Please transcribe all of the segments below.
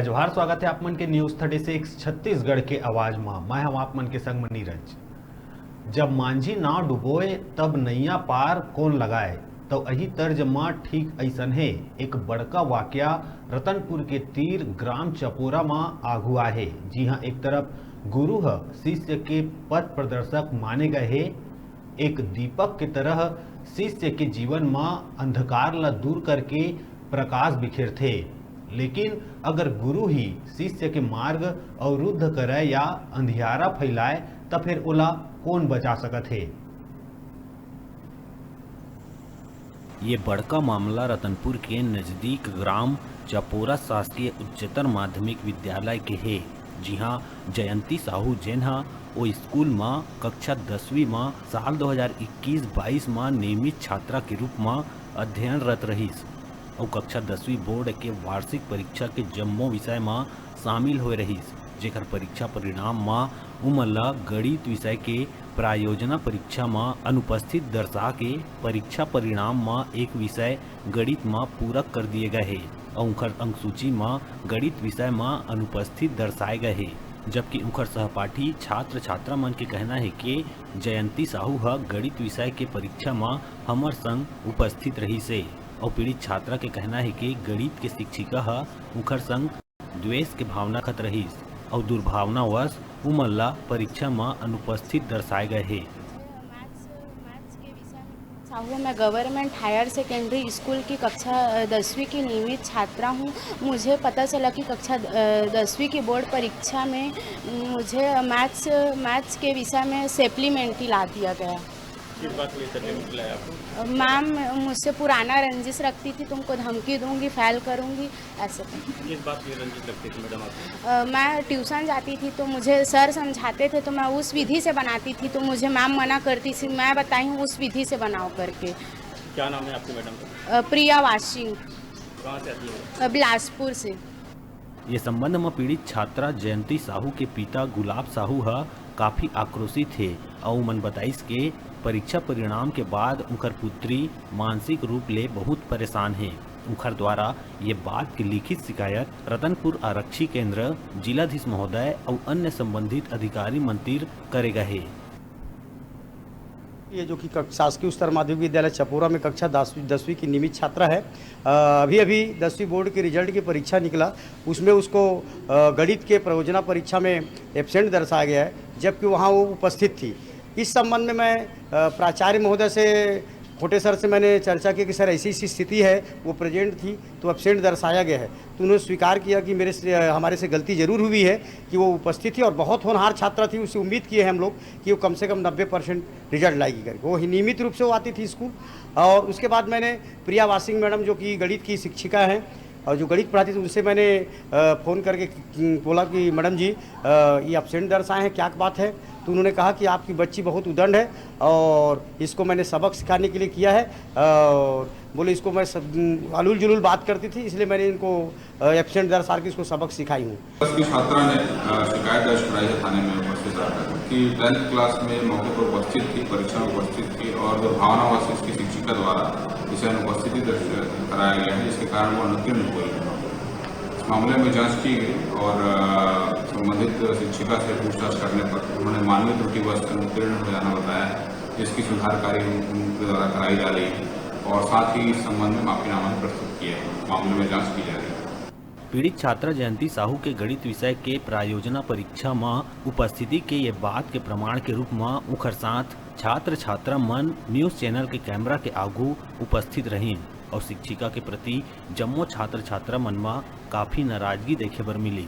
जय जोहार। स्वागत है आप मन के न्यूज 36 छत्तीसगढ़ के आवाज में। मैं हम आप मन के संग में नीरज। जब मांझी नाव डुबोए तब नैया पार कौन लगाए, तो अही तर्ज में ठीक ऐसन है एक बड़का वाकया रतनपुर के तीर ग्राम चपोरा में आगू आहे। जी हाँ, एक तरफ गुरु है शिष्य के पथ प्रदर्शक माने गए है, एक दीपक की तरह शिष्य के जीवन में अंधकार ला दूर करके प्रकाश बिखेरथे। लेकिन अगर गुरु ही शिष्य के मार्ग अवरुद्ध करे या अंधियारा फैलाए तो फिर ओला कौन बचा सकत है। ये बड़का मामला रतनपुर के नजदीक ग्राम चपोरा शासकीय उच्चतर माध्यमिक विद्यालय के है। जी हाँ, जयंती साहू जेन्हा वो स्कूल में कक्षा 10वीं में साल 2021-22 में नियमित छात्रा के रूप में अध्ययनरत रहीस और कक्षा 10वीं बोर्ड के वार्षिक परीक्षा के जम्मो विषय में शामिल हो रहीस, जेकर परीक्षा परिणाम में उमला गणित विषय के प्रायोजना परीक्षा में अनुपस्थित दर्शा के परीक्षा परिणाम में एक विषय गणित में पूरक कर दिए गए हैं और उनकर अंक सूची में गणित विषय में अनुपस्थित दर्शाए गए हैं। जबकि उनकर सहपाठी छात्र छात्रा मन के कहना है कि जयंती साहू है गणित विषय के परीक्षा में हमर संग उपस्थित रही से और पीड़ित छात्रा के कहना है कि गणित के शिक्षिका है उनकर संग द्वेष के भावना खत रहीस और दुर्भावनावश उमल्ला परीक्षा में अनुपस्थित दर्शाए गए हैं। साहू मैं गवर्नमेंट हायर सेकेंडरी स्कूल की कक्षा 10वीं की नियमित छात्रा हूँ। मुझे पता चला कि कक्षा 10वीं की बोर्ड परीक्षा में मुझे मैथ्स के विषय में सप्लीमेंट्री ला दिया गया। किस बात के लिए सप्लीमेंट्री लाया आपको? मैम मुझसे पुराना रंजिश रखती थी, तुमको धमकी दूंगी, फेल करूंगी, ऐसे। किस बात की रंजिश रखती थी मैडम आपको? मैं ट्यूशन जाती थी तो मुझे सर समझाते थे तो मैं उस विधि से बनाती थी, तो मुझे मैम मना करती थी। मैं बताई हूँ उस विधि से बनाओ करके। क्या नाम है आपकी मैडम का? प्रिया वाशिंग। कहाँ से आती है? बिलासपुर से। ये संबंध में पीड़ित छात्रा जयंती साहू के पिता गुलाब साहू है काफी आक्रोशित थे और मन बताइस के परीक्षा परिणाम के बाद उनकर पुत्री मानसिक रूप ले बहुत परेशान है। उनकर द्वारा ये बात की लिखित शिकायत रतनपुर आरक्षी केंद्र, जिलाधीश महोदय और अन्य संबंधित अधिकारी मंत्री करे गए हैं। ये जो कि शासकीय उच्चतर माध्यमिक विद्यालय चपोरा में कक्षा 10वीं की नियमित छात्रा है। अभी 10वीं बोर्ड के रिजल्ट की परीक्षा निकला, उसमें उसको गणित के प्रयोजना परीक्षा में एब्सेंट दर्शाया गया है, जबकि वहाँ वो उपस्थित थी। इस संबंध में मैं प्राचार्य महोदय से, खोटे सर से मैंने चर्चा की कि सर ऐसी स्थिति है, वो प्रेजेंट थी तो एब्सेंट दर्शाया गया है। तो उन्होंने स्वीकार किया कि हमारे से गलती ज़रूर हुई है कि वो उपस्थित थी और बहुत होनहार छात्रा थी। उससे उम्मीद किए हैं हम लोग कि वो कम से कम 90% रिजल्ट लाएगी करके। वो नियमित रूप से वो आती थी स्कूल। और उसके बाद मैंने प्रिया वासिंग मैडम जो कि गणित की शिक्षिका हैं और जो गणित पढ़ाती थी, उनसे मैंने फ़ोन करके बोला कि मैडम जी ये एब्सेंट दर्शाए हैं, क्या बात है? तो उन्होंने कहा कि आपकी बच्ची बहुत उदंड है और इसको मैंने सबक सिखाने के लिए किया है। और बोले इसको मैं अलूल जुलूल बात करती थी, इसलिए मैंने इनको एब्सेंट दर्शा के इसको सबक सिखाई हूँ। की छात्रा ने शिकायत दर्ज कराई है थाने में उपस्थित रहकर कि 10th क्लास में मौके पर उपस्थित थी, परीक्षा में उपस्थित थी और दुर्भावनावश इसकी शिक्षिका द्वारा इसे अनुपस्थिति दर्ज कराया गया है, जिसके कारण वो अनुत्तीर्ण हुई है। इस मामले में जांच की गई और संबंधित शिक्षिका से पूछताछ करने पर उन्होंने मानवीय त्रुटिवश अनुत्तीर्ण हो जाना बताया है, जिसकी सुधार कार्य उनके द्वारा कराई जा रही है और साथ ही इस संबंध में माफीनामा प्रस्तुत किया है। मामले में जांच की जा रही है। पीड़ित छात्रा जयंती साहू के गणित विषय के प्रायोजना परीक्षा में उपस्थिति के ये बात के प्रमाण के रूप में उनकर साथ छात्र छात्रा मन न्यूज चैनल के कैमरा के आगू उपस्थित रही और शिक्षिका के प्रति जम्मो छात्र छात्रा मन में काफी नाराजगी देखे बर मिली।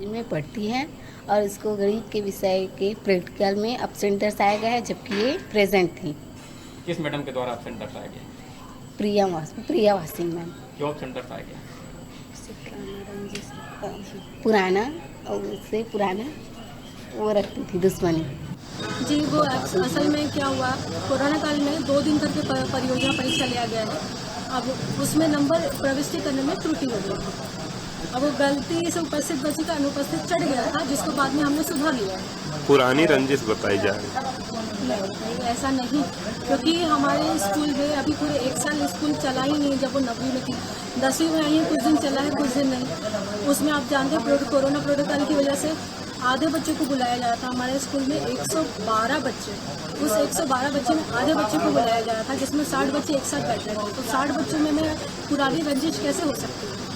इनमें पढ़ती हैं और इसको गणित के विषय के प्रैक्टिकल में एब्सेंट दर्शाया गया है, जबकि ये प्रेजेंट थी। किस मैडम के द्वारा एब्सेंट दर्शाया गया? प्रिया वासिंग मैम। क्यों एब्सेंट दर्शाया गया? पुराना और उससे पुराना वो रखती थी दुश्मनी। जी, वो असल में क्या हुआ, कोरोना काल में 2 दिन करके परियोजना परीक्षा लिया गया है। अब उसमें नंबर प्रविष्टि करने में त्रुटि हो गई। अब वो गलती से उपस्थित बच्ची का अनुपस्थित चढ़ गया था, जिसको बाद में हमने सुधार लिया है। पुरानी रंजिश बताई जा रही है। नहीं, ऐसा नहीं, क्योंकि हमारे स्कूल में अभी पूरे 1 साल स्कूल चला ही नहीं। जब वो 9वीं में थी, 10वीं में आई है, कुछ दिन चला है, कुछ दिन नहीं। उसमें आप जानते हैं कोरोना प्रोटोकॉल की वजह से आधे बच्चों को बुलाया जाता था। हमारे स्कूल में 112 बच्चे, उस 112 बच्चे में आधे बच्चे को बुलाया गया था, जिसमें 60 बच्चे एक साथ बैठे थे। तो 60 बच्चों में मैं पुरानी रंजिश कैसे हो सकती है?